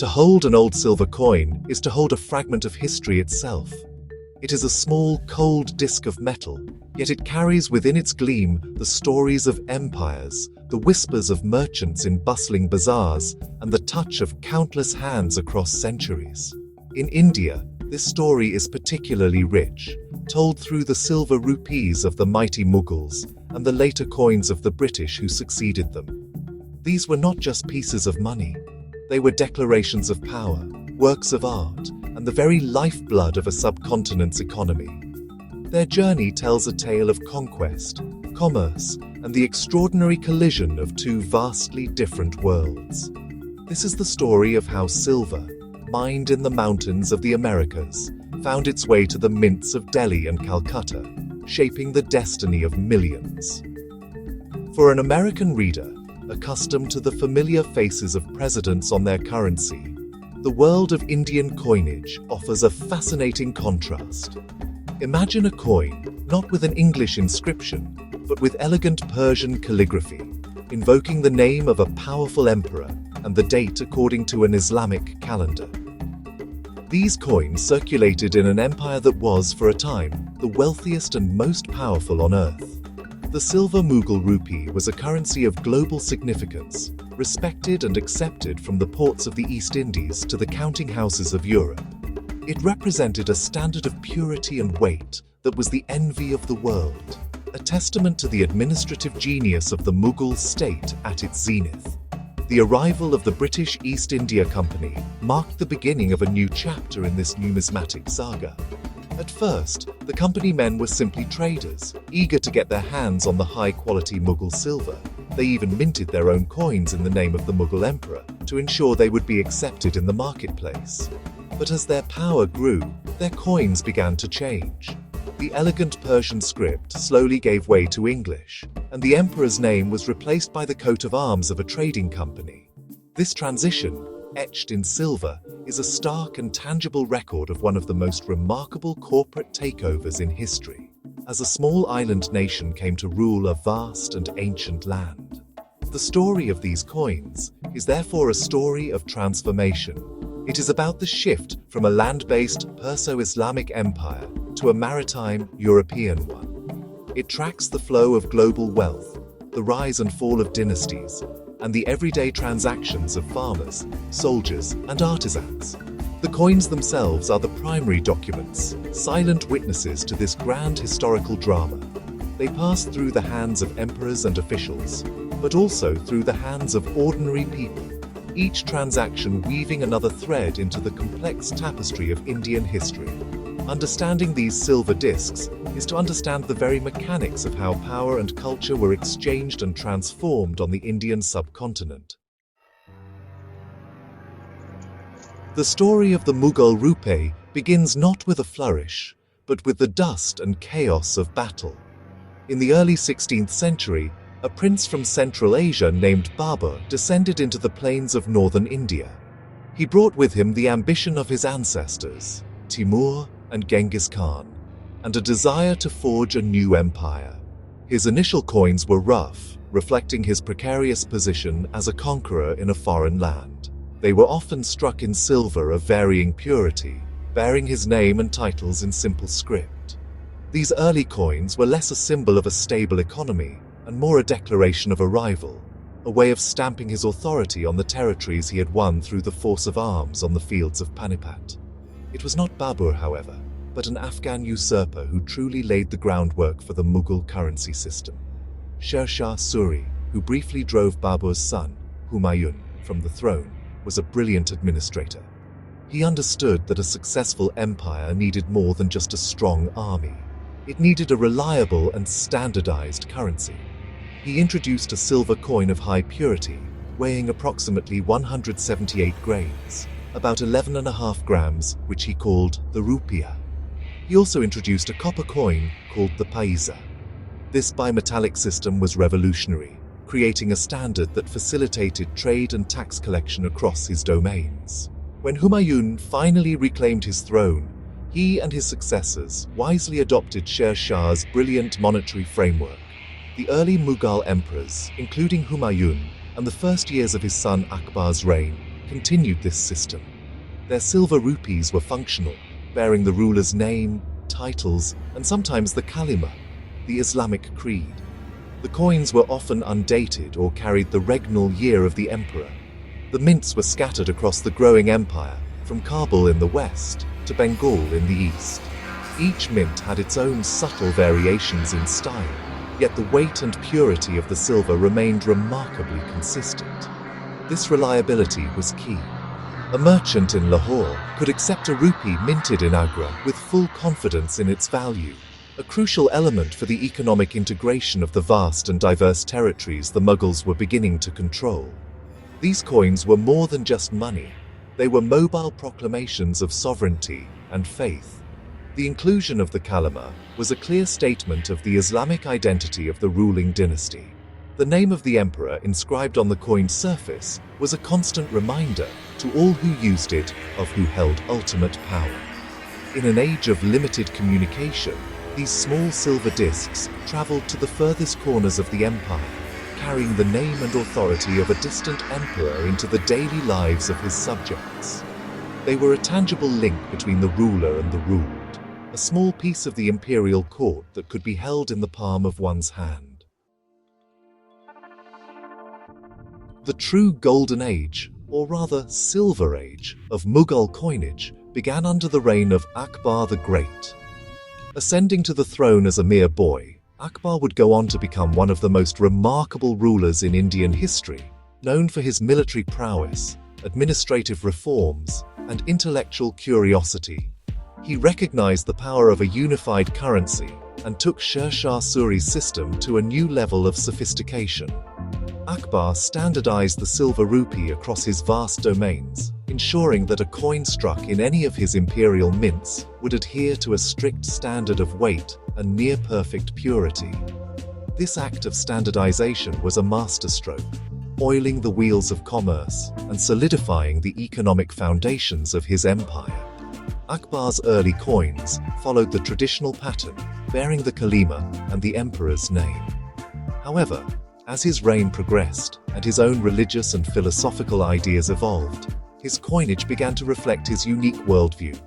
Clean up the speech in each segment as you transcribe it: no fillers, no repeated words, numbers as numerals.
To hold an old silver coin is to hold a fragment of history itself. It is a small, cold disk of metal, yet it carries within its gleam the stories of empires, the whispers of merchants in bustling bazaars, and the touch of countless hands across centuries. In India, this story is particularly rich, told through the silver rupees of the mighty Mughals and the later coins of the British who succeeded them. These were not just pieces of money. They were declarations of power, works of art, and the very lifeblood of a subcontinent's economy. Their journey tells a tale of conquest, commerce, and the extraordinary collision of two vastly different worlds. This is the story of how silver, mined in the mountains of the Americas, found its way to the mints of Delhi and Calcutta, shaping the destiny of millions. For an American reader, accustomed to the familiar faces of presidents on their currency, the world of Indian coinage offers a fascinating contrast. Imagine a coin, not with an English inscription, but with elegant Persian calligraphy, invoking the name of a powerful emperor and the date according to an Islamic calendar. These coins circulated in an empire that was, for a time, the wealthiest and most powerful on earth. The silver Mughal rupee was a currency of global significance, respected and accepted from the ports of the East Indies to the counting houses of Europe. It represented a standard of purity and weight that was the envy of the world, a testament to the administrative genius of the Mughal state at its zenith. The arrival of the British East India Company marked the beginning of a new chapter in this numismatic saga. At first, the company men were simply traders, eager to get their hands on the high-quality Mughal silver. They even minted their own coins in the name of the Mughal emperor to ensure they would be accepted in the marketplace. But as their power grew, their coins began to change. The elegant Persian script slowly gave way to English, and the emperor's name was replaced by the coat of arms of a trading company. This transition, etched in silver, is a stark and tangible record of one of the most remarkable corporate takeovers in history, as a small island nation came to rule a vast and ancient land. The story of these coins is therefore a story of transformation. It is about the shift from a land-based Perso-Islamic empire to a maritime European one. It tracks the flow of global wealth, the rise and fall of dynasties, and the everyday transactions of farmers, soldiers, and artisans. The coins themselves are the primary documents, silent witnesses to this grand historical drama. They pass through the hands of emperors and officials, but also through the hands of ordinary people, each transaction weaving another thread into the complex tapestry of Indian history. Understanding these silver discs is to understand the very mechanics of how power and culture were exchanged and transformed on the Indian subcontinent. The story of the Mughal rupee begins not with a flourish, but with the dust and chaos of battle. In the early 16th century, a prince from Central Asia named Babur descended into the plains of northern India. He brought with him the ambition of his ancestors, Timur and Genghis Khan, and a desire to forge a new empire. His initial coins were rough, reflecting his precarious position as a conqueror in a foreign land. They were often struck in silver of varying purity, bearing his name and titles in simple script. These early coins were less a symbol of a stable economy and more a declaration of arrival, a way of stamping his authority on the territories he had won through the force of arms on the fields of Panipat. It was not Babur, however, but an Afghan usurper who truly laid the groundwork for the Mughal currency system. Sher Shah Suri, who briefly drove Babur's son, Humayun, from the throne, was a brilliant administrator. He understood that a successful empire needed more than just a strong army. It needed a reliable and standardized currency. He introduced a silver coin of high purity, weighing approximately 178 grains, about 11.5 grams, which he called the rupiah. He also introduced a copper coin called the paisa. This bimetallic system was revolutionary, creating a standard that facilitated trade and tax collection across his domains. When Humayun finally reclaimed his throne, he and his successors wisely adopted Sher Shah's brilliant monetary framework. The early Mughal emperors, including Humayun, and the first years of his son Akbar's reign, continued this system. Their silver rupees were functional, bearing the ruler's name, titles, and sometimes the kalima, the Islamic creed. The coins were often undated or carried the regnal year of the emperor. The mints were scattered across the growing empire, from Kabul in the west to Bengal in the east. Each mint had its own subtle variations in style, yet the weight and purity of the silver remained remarkably consistent. This reliability was key. A merchant in Lahore could accept a rupee minted in Agra with full confidence in its value, a crucial element for the economic integration of the vast and diverse territories the Mughals were beginning to control. These coins were more than just money. They were mobile proclamations of sovereignty and faith. The inclusion of the kalima was a clear statement of the Islamic identity of the ruling dynasty. The name of the emperor inscribed on the coin's surface was a constant reminder to all who used it of who held ultimate power. In an age of limited communication, these small silver discs traveled to the furthest corners of the empire, carrying the name and authority of a distant emperor into the daily lives of his subjects. They were a tangible link between the ruler and the ruled, a small piece of the imperial court that could be held in the palm of one's hand. The true golden age, or rather silver age, of Mughal coinage began under the reign of Akbar the Great. Ascending to the throne as a mere boy, Akbar would go on to become one of the most remarkable rulers in Indian history, known for his military prowess, administrative reforms, and intellectual curiosity. He recognized the power of a unified currency and took Sher Shah Suri's system to a new level of sophistication. Akbar standardized the silver rupee across his vast domains, ensuring that a coin struck in any of his imperial mints would adhere to a strict standard of weight and near-perfect purity. This act of standardization was a masterstroke, oiling the wheels of commerce and solidifying the economic foundations of his empire. Akbar's early coins followed the traditional pattern, bearing the kalima and the emperor's name. However, as his reign progressed and his own religious and philosophical ideas evolved, his coinage began to reflect his unique worldview.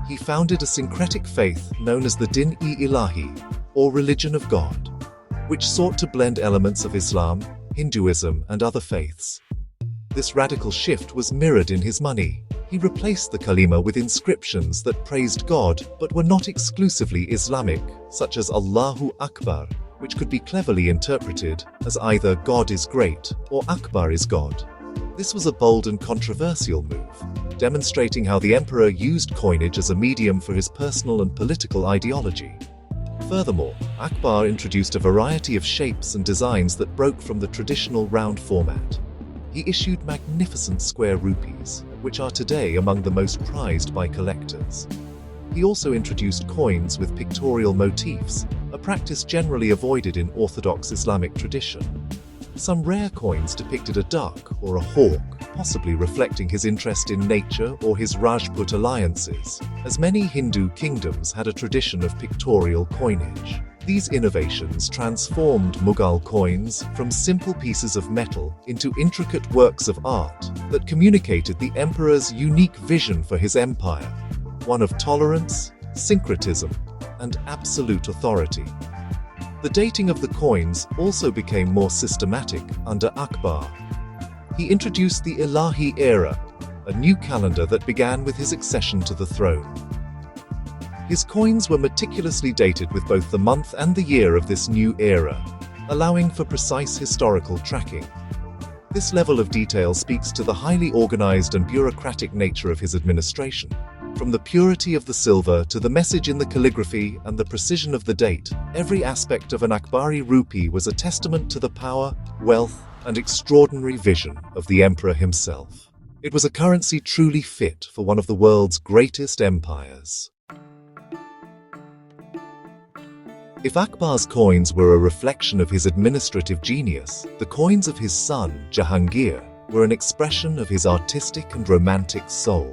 He founded a syncretic faith known as the Din-e-Ilahi, or Religion of God, which sought to blend elements of Islam, Hinduism, and other faiths. This radical shift was mirrored in his money. He replaced the kalima with inscriptions that praised God but were not exclusively Islamic, such as Allahu Akbar, which could be cleverly interpreted as either God is great or Akbar is God. This was a bold and controversial move, demonstrating how the emperor used coinage as a medium for his personal and political ideology. Furthermore, Akbar introduced a variety of shapes and designs that broke from the traditional round format. He issued magnificent square rupees, which are today among the most prized by collectors. He also introduced coins with pictorial motifs, a practice generally avoided in Orthodox Islamic tradition. Some rare coins depicted a duck or a hawk, possibly reflecting his interest in nature or his Rajput alliances, as many Hindu kingdoms had a tradition of pictorial coinage. These innovations transformed Mughal coins from simple pieces of metal into intricate works of art that communicated the emperor's unique vision for his empire, one of tolerance, syncretism, and absolute authority. The dating of the coins also became more systematic under Akbar. He introduced the Ilahi era, a new calendar that began with his accession to the throne. His coins were meticulously dated with both the month and the year of this new era, allowing for precise historical tracking. This level of detail speaks to the highly organized and bureaucratic nature of his administration. From the purity of the silver to the message in the calligraphy and the precision of the date, every aspect of an Akbari rupee was a testament to the power, wealth, and extraordinary vision of the emperor himself. It was a currency truly fit for one of the world's greatest empires. If Akbar's coins were a reflection of his administrative genius, the coins of his son, Jahangir, were an expression of his artistic and romantic soul.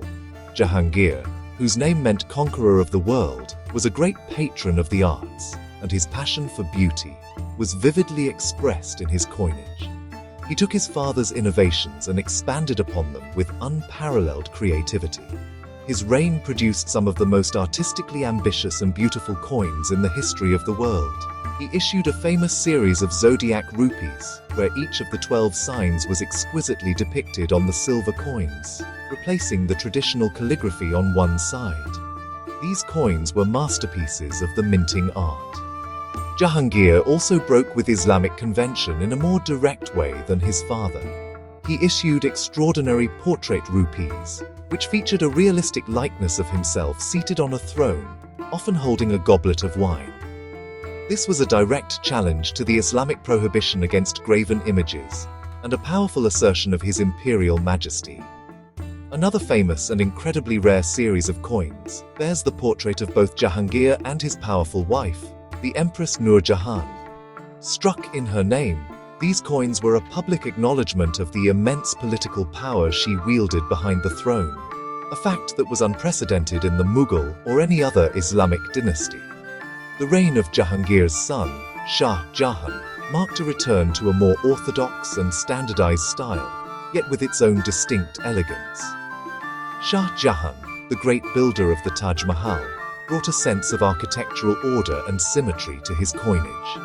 Jahangir, whose name meant conqueror of the world, was a great patron of the arts, and his passion for beauty was vividly expressed in his coinage. He took his father's innovations and expanded upon them with unparalleled creativity. His reign produced some of the most artistically ambitious and beautiful coins in the history of the world. He issued a famous series of zodiac rupees, where each of the 12 signs was exquisitely depicted on the silver coins, replacing the traditional calligraphy on one side. These coins were masterpieces of the minting art. Jahangir also broke with Islamic convention in a more direct way than his father. He issued extraordinary portrait rupees, which featured a realistic likeness of himself seated on a throne, often holding a goblet of wine. This was a direct challenge to the Islamic prohibition against graven images, and a powerful assertion of his imperial majesty. Another famous and incredibly rare series of coins bears the portrait of both Jahangir and his powerful wife, the Empress Nur Jahan. Struck in her name, these coins were a public acknowledgement of the immense political power she wielded behind the throne, a fact that was unprecedented in the Mughal or any other Islamic dynasty. The reign of Jahangir's son, Shah Jahan, marked a return to a more orthodox and standardized style, yet with its own distinct elegance. Shah Jahan, the great builder of the Taj Mahal, brought a sense of architectural order and symmetry to his coinage.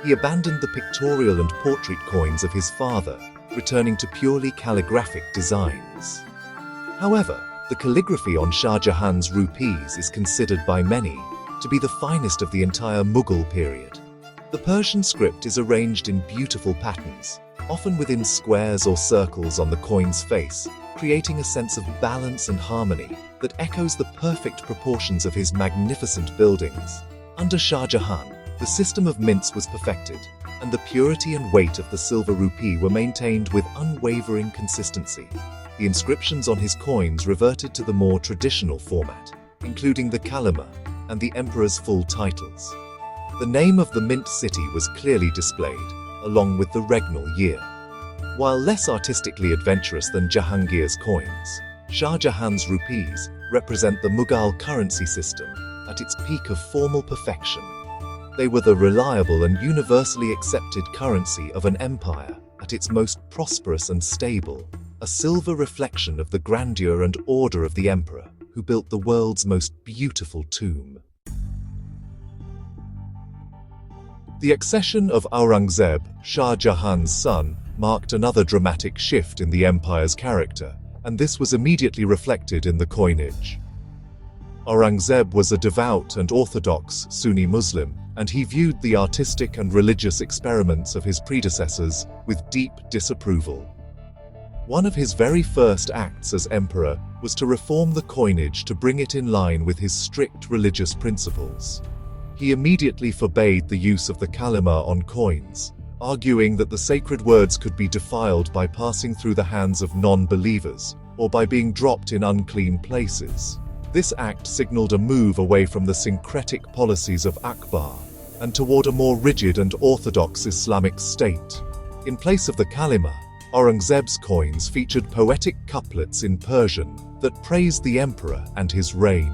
He abandoned the pictorial and portrait coins of his father, returning to purely calligraphic designs. However, the calligraphy on Shah Jahan's rupees is considered by many to be the finest of the entire Mughal period. The Persian script is arranged in beautiful patterns, often within squares or circles on the coin's face, creating a sense of balance and harmony that echoes the perfect proportions of his magnificent buildings. Under Shah Jahan, the system of mints was perfected, and the purity and weight of the silver rupee were maintained with unwavering consistency. The inscriptions on his coins reverted to the more traditional format, including the kalima and the emperor's full titles. The name of the mint city was clearly displayed, along with the regnal year. While less artistically adventurous than Jahangir's coins, Shah Jahan's rupees represent the Mughal currency system at its peak of formal perfection. They were the reliable and universally accepted currency of an empire at its most prosperous and stable, a silver reflection of the grandeur and order of the emperor who built the world's most beautiful tomb. The accession of Aurangzeb, Shah Jahan's son, marked another dramatic shift in the empire's character, and this was immediately reflected in the coinage. Aurangzeb was a devout and orthodox Sunni Muslim, and he viewed the artistic and religious experiments of his predecessors with deep disapproval. One of his very first acts as emperor was to reform the coinage to bring it in line with his strict religious principles. He immediately forbade the use of the kalima on coins, arguing that the sacred words could be defiled by passing through the hands of non-believers or by being dropped in unclean places. This act signaled a move away from the syncretic policies of Akbar and toward a more rigid and orthodox Islamic state. In place of the kalima, Aurangzeb's coins featured poetic couplets in Persian that praised the emperor and his reign.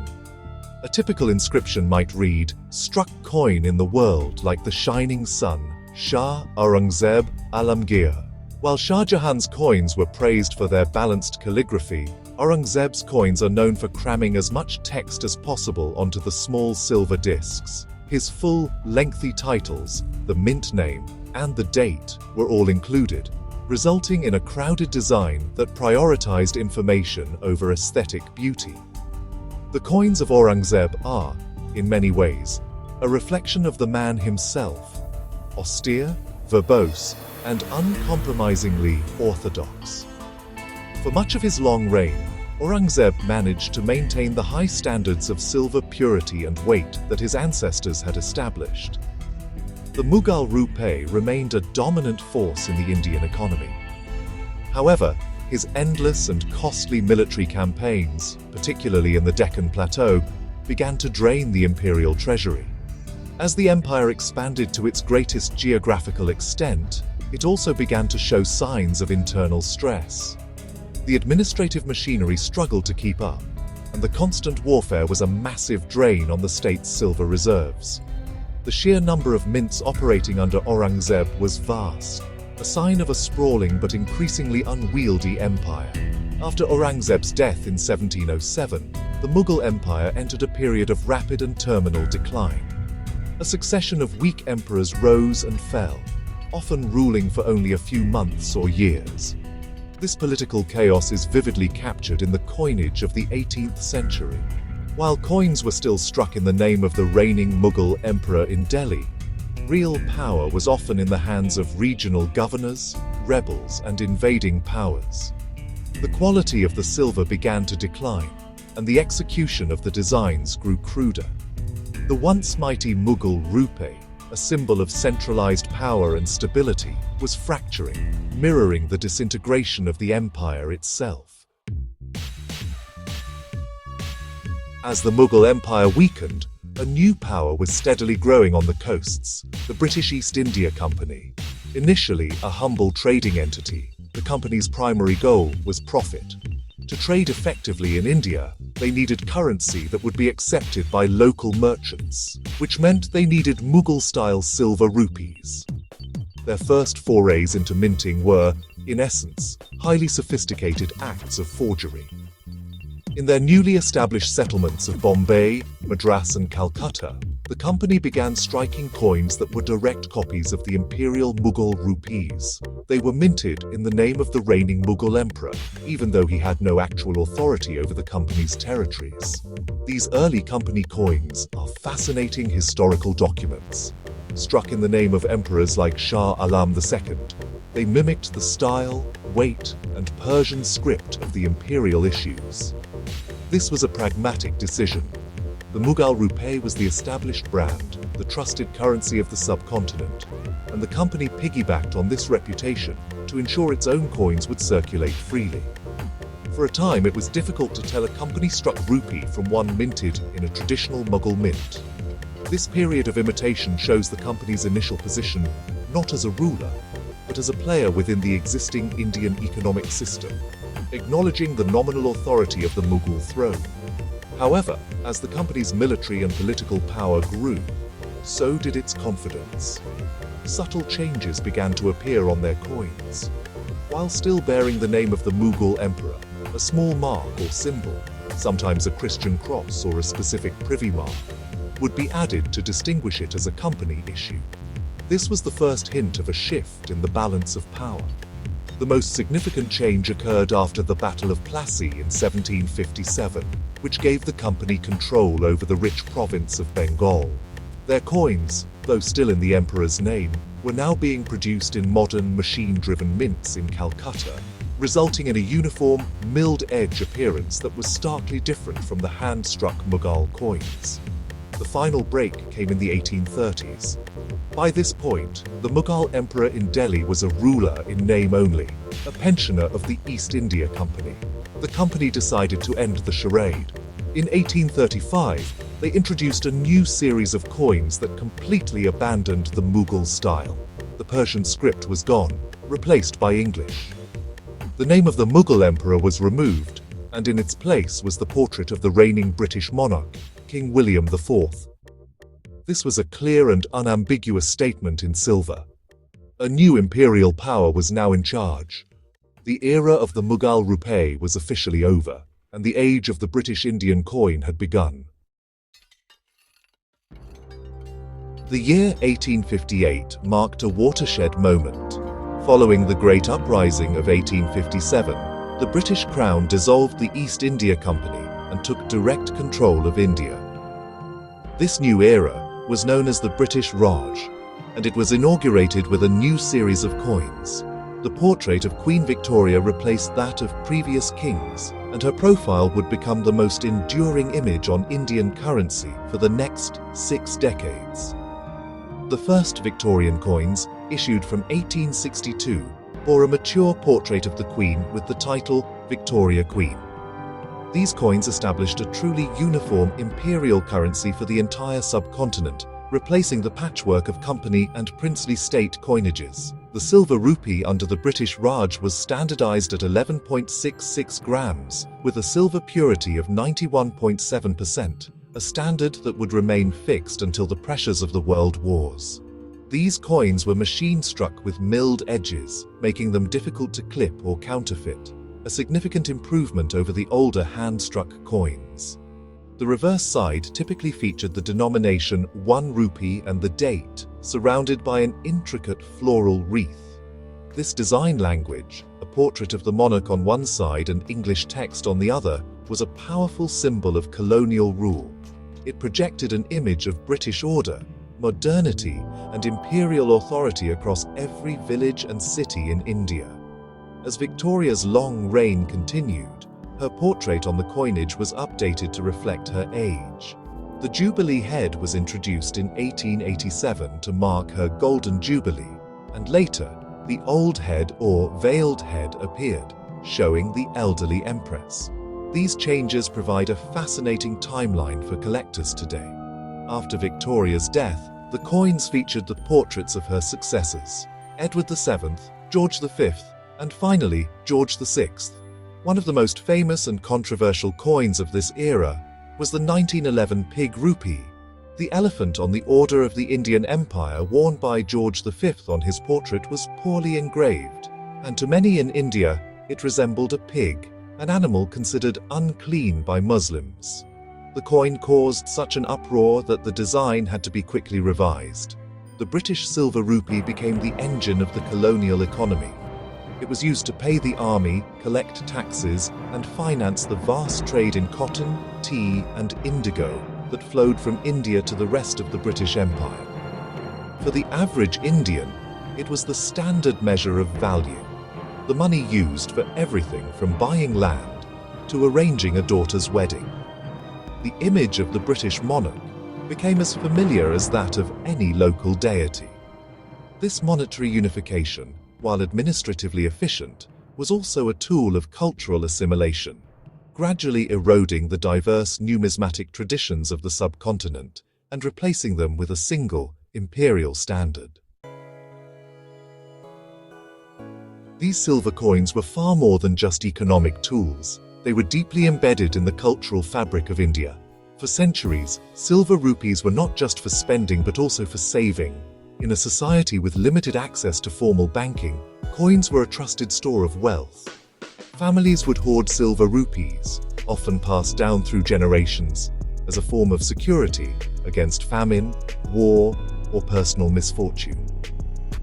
A typical inscription might read, "Struck coin in the world like the shining sun, Shah Aurangzeb Alamgir." While Shah Jahan's coins were praised for their balanced calligraphy, Aurangzeb's coins are known for cramming as much text as possible onto the small silver discs. His full, lengthy titles, the mint name, and the date were all included, resulting in a crowded design that prioritized information over aesthetic beauty. The coins of Aurangzeb are, in many ways, a reflection of the man himself, austere, verbose, and uncompromisingly orthodox. For much of his long reign, Aurangzeb managed to maintain the high standards of silver purity and weight that his ancestors had established. The Mughal rupee remained a dominant force in the Indian economy. However, his endless and costly military campaigns, particularly in the Deccan Plateau, began to drain the imperial treasury. As the empire expanded to its greatest geographical extent, it also began to show signs of internal stress. The administrative machinery struggled to keep up, and the constant warfare was a massive drain on the state's silver reserves. The sheer number of mints operating under Aurangzeb was vast, a sign of a sprawling but increasingly unwieldy empire. After Aurangzeb's death in 1707, the Mughal Empire entered a period of rapid and terminal decline. A succession of weak emperors rose and fell, often ruling for only a few months or years. This political chaos is vividly captured in the coinage of the 18th century. While coins were still struck in the name of the reigning Mughal emperor in Delhi, real power was often in the hands of regional governors, rebels, and invading powers. The quality of the silver began to decline, and the execution of the designs grew cruder. The once mighty Mughal rupee, a symbol of centralized power and stability, was fracturing, mirroring the disintegration of the empire itself. As the Mughal Empire weakened, a new power was steadily growing on the coasts, the British East India Company. Initially a humble trading entity, the company's primary goal was profit. To trade effectively in India, they needed currency that would be accepted by local merchants, which meant they needed Mughal-style silver rupees. Their first forays into minting were, in essence, highly sophisticated acts of forgery. In their newly established settlements of Bombay, Madras and Calcutta, the company began striking coins that were direct copies of the imperial Mughal rupees. They were minted in the name of the reigning Mughal emperor, even though he had no actual authority over the company's territories. These early company coins are fascinating historical documents. Struck in the name of emperors like Shah Alam II, they mimicked the style, weight, and Persian script of the imperial issues. This was a pragmatic decision. The Mughal rupee was the established brand, the trusted currency of the subcontinent, and the company piggybacked on this reputation to ensure its own coins would circulate freely. For a time, it was difficult to tell a company-struck rupee from one minted in a traditional Mughal mint. This period of imitation shows the company's initial position not as a ruler, but as a player within the existing Indian economic system, acknowledging the nominal authority of the Mughal throne. However, as the company's military and political power grew, so did its confidence. Subtle changes began to appear on their coins. While still bearing the name of the Mughal emperor, a small mark or symbol, sometimes a Christian cross or a specific privy mark, would be added to distinguish it as a company issue. This was the first hint of a shift in the balance of power. The most significant change occurred after the Battle of Plassey in 1757, which gave the company control over the rich province of Bengal. Their coins, though still in the emperor's name, were now being produced in modern machine-driven mints in Calcutta, resulting in a uniform, milled-edge appearance that was starkly different from the hand-struck Mughal coins. The final break came in the 1830s. By this point, the Mughal emperor in Delhi was a ruler in name only, a pensioner of the East India Company. The company decided to end the charade. In 1835, they introduced a new series of coins that completely abandoned the Mughal style. The Persian script was gone, replaced by English. The name of the Mughal emperor was removed, and in its place was the portrait of the reigning British monarch, King William IV. This was a clear and unambiguous statement in silver. A new imperial power was now in charge. The era of the Mughal rupee was officially over, and the age of the British Indian coin had begun. The year 1858 marked a watershed moment. Following the Great Uprising of 1857, the British Crown dissolved the East India Company and took direct control of India. This new era was known as the British Raj, and it was inaugurated with a new series of coins. The portrait of Queen Victoria replaced that of previous kings, and her profile would become the most enduring image on Indian currency for the next 6 decades. The first Victorian coins, issued from 1862, bore a mature portrait of the Queen with the title Victoria Queen. These coins established a truly uniform imperial currency for the entire subcontinent, replacing the patchwork of company and princely state coinages. The silver rupee under the British Raj was standardized at 11.66 grams, with a silver purity of 91.7%, a standard that would remain fixed until the pressures of the world wars. These coins were machine-struck with milled edges, making them difficult to clip or counterfeit, a significant improvement over the older hand-struck coins. The reverse side typically featured the denomination 1 rupee and the date, surrounded by an intricate floral wreath. This design language, a portrait of the monarch on one side and English text on the other, was a powerful symbol of colonial rule. It projected an image of British order, modernity, and imperial authority across every village and city in India. As Victoria's long reign continued, her portrait on the coinage was updated to reflect her age. The Jubilee head was introduced in 1887 to mark her Golden Jubilee, and later, the old head or veiled head appeared, showing the elderly empress. These changes provide a fascinating timeline for collectors today. After Victoria's death, the coins featured the portraits of her successors, Edward VII, George V, and finally, George VI. One of the most famous and controversial coins of this era was the 1911 pig rupee, the elephant on the Order of the Indian Empire worn by George V on his portrait was poorly engraved, and to many in India, it resembled a pig, an animal considered unclean by Muslims. The coin caused such an uproar that the design had to be quickly revised. The British silver rupee became the engine of the colonial economy. It was used to pay the army, collect taxes, and finance the vast trade in cotton, tea, and indigo that flowed from India to the rest of the British Empire. For the average Indian, it was the standard measure of value, the money used for everything from buying land to arranging a daughter's wedding. The image of the British monarch became as familiar as that of any local deity. This monetary unification, while administratively efficient, was also a tool of cultural assimilation, gradually eroding the diverse numismatic traditions of the subcontinent and replacing them with a single, imperial standard. These silver coins were far more than just economic tools. They were deeply embedded in the cultural fabric of India. For centuries, silver rupees were not just for spending but also for saving. In a society with limited access to formal banking, coins were a trusted store of wealth. Families would hoard silver rupees, often passed down through generations, as a form of security against famine, war, or personal misfortune.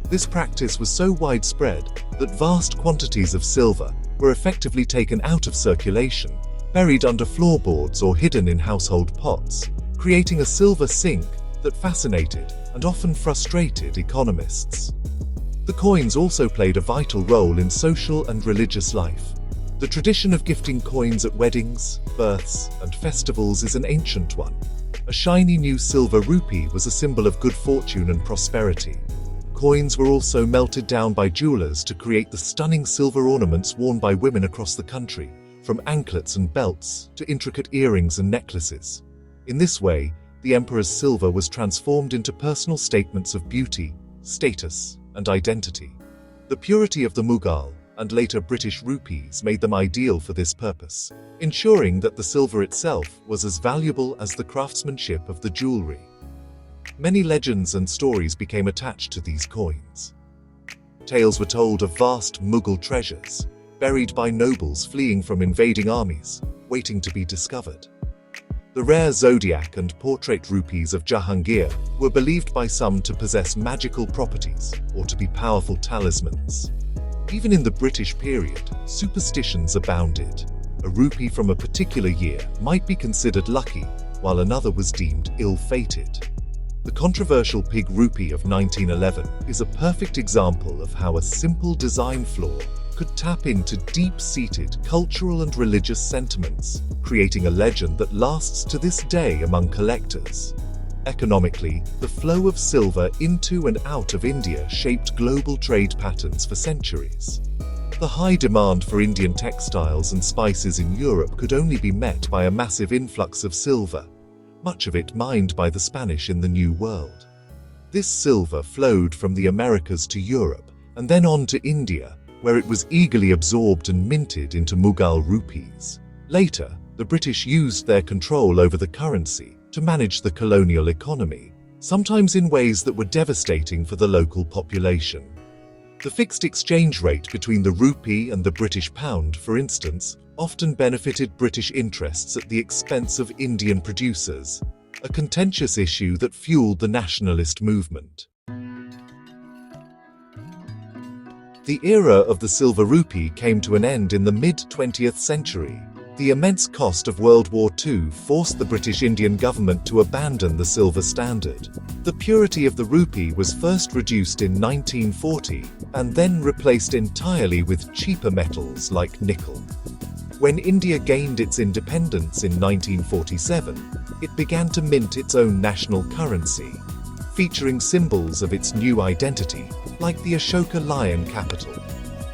This practice was so widespread that vast quantities of silver were effectively taken out of circulation, buried under floorboards or hidden in household pots, creating a silver sink that fascinated and often frustrated economists. The coins also played a vital role in social and religious life. The tradition of gifting coins at weddings, births, and festivals is an ancient one. A shiny new silver rupee was a symbol of good fortune and prosperity. Coins were also melted down by jewelers to create the stunning silver ornaments worn by women across the country, from anklets and belts to intricate earrings and necklaces. In this way, the emperor's silver was transformed into personal statements of beauty, status, and identity. The purity of the Mughal and later British rupees made them ideal for this purpose, ensuring that the silver itself was as valuable as the craftsmanship of the jewelry. Many legends and stories became attached to these coins. Tales were told of vast Mughal treasures, buried by nobles fleeing from invading armies, waiting to be discovered. The rare zodiac and portrait rupees of Jahangir were believed by some to possess magical properties or to be powerful talismans. Even in the British period, superstitions abounded. A rupee from a particular year might be considered lucky, while another was deemed ill-fated. The controversial pig rupee of 1911 is a perfect example of how a simple design flaw could tap into deep-seated cultural and religious sentiments, creating a legend that lasts to this day among collectors. Economically, the flow of silver into and out of India shaped global trade patterns for centuries. The high demand for Indian textiles and spices in Europe could only be met by a massive influx of silver, much of it mined by the Spanish in the New World. This silver flowed from the Americas to Europe and then on to India, where it was eagerly absorbed and minted into Mughal rupees. Later, the British used their control over the currency to manage the colonial economy, sometimes in ways that were devastating for the local population. The fixed exchange rate between the rupee and the British pound, for instance, often benefited British interests at the expense of Indian producers, a contentious issue that fueled the nationalist movement. The era of the silver rupee came to an end in the mid-20th century. The immense cost of World War II forced the British Indian government to abandon the silver standard. The purity of the rupee was first reduced in 1940 and then replaced entirely with cheaper metals like nickel. When India gained its independence in 1947, it began to mint its own national currency, featuring symbols of its new identity, like the Ashoka lion capital.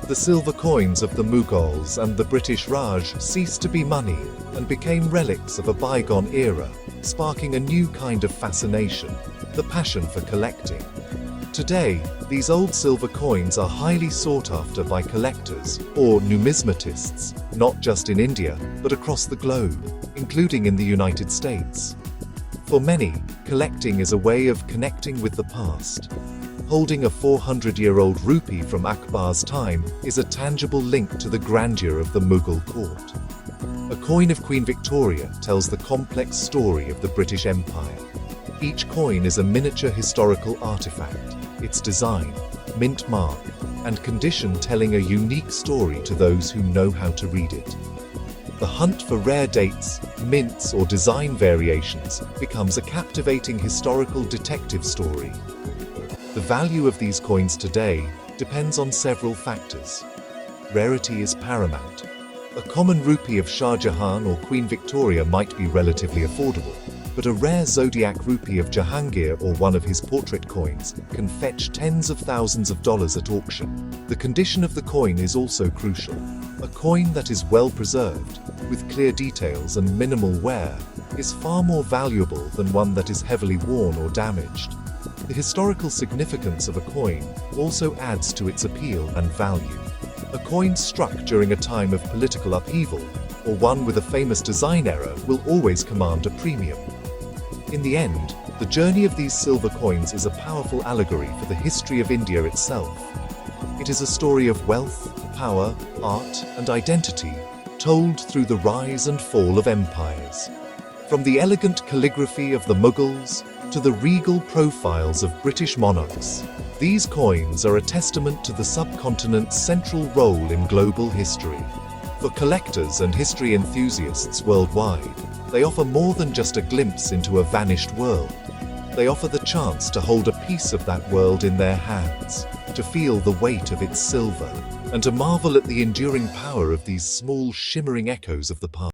The silver coins of the Mughals and the British Raj ceased to be money and became relics of a bygone era, sparking a new kind of fascination, the passion for collecting. Today, these old silver coins are highly sought after by collectors or numismatists, not just in India, but across the globe, including in the United States. For many, collecting is a way of connecting with the past. Holding a 400-year-old rupee from Akbar's time is a tangible link to the grandeur of the Mughal court. A coin of Queen Victoria tells the complex story of the British Empire. Each coin is a miniature historical artifact, its design, mint mark, and condition telling a unique story to those who know how to read it. The hunt for rare dates, mints, or design variations becomes a captivating historical detective story. The value of these coins today depends on several factors. Rarity is paramount. A common rupee of Shah Jahan or Queen Victoria might be relatively affordable, but a rare zodiac rupee of Jahangir or one of his portrait coins can fetch tens of thousands of dollars at auction. The condition of the coin is also crucial. A coin that is well preserved, with clear details and minimal wear, is far more valuable than one that is heavily worn or damaged. The historical significance of a coin also adds to its appeal and value. A coin struck during a time of political upheaval, or one with a famous design error, will always command a premium. In the end, the journey of these silver coins is a powerful allegory for the history of India itself. It is a story of wealth, power, art, and identity, told through the rise and fall of empires. From the elegant calligraphy of the Mughals to the regal profiles of British monarchs, these coins are a testament to the subcontinent's central role in global history. For collectors and history enthusiasts worldwide, they offer more than just a glimpse into a vanished world. They offer the chance to hold a piece of that world in their hands, to feel the weight of its silver, and to marvel at the enduring power of these small, shimmering echoes of the past.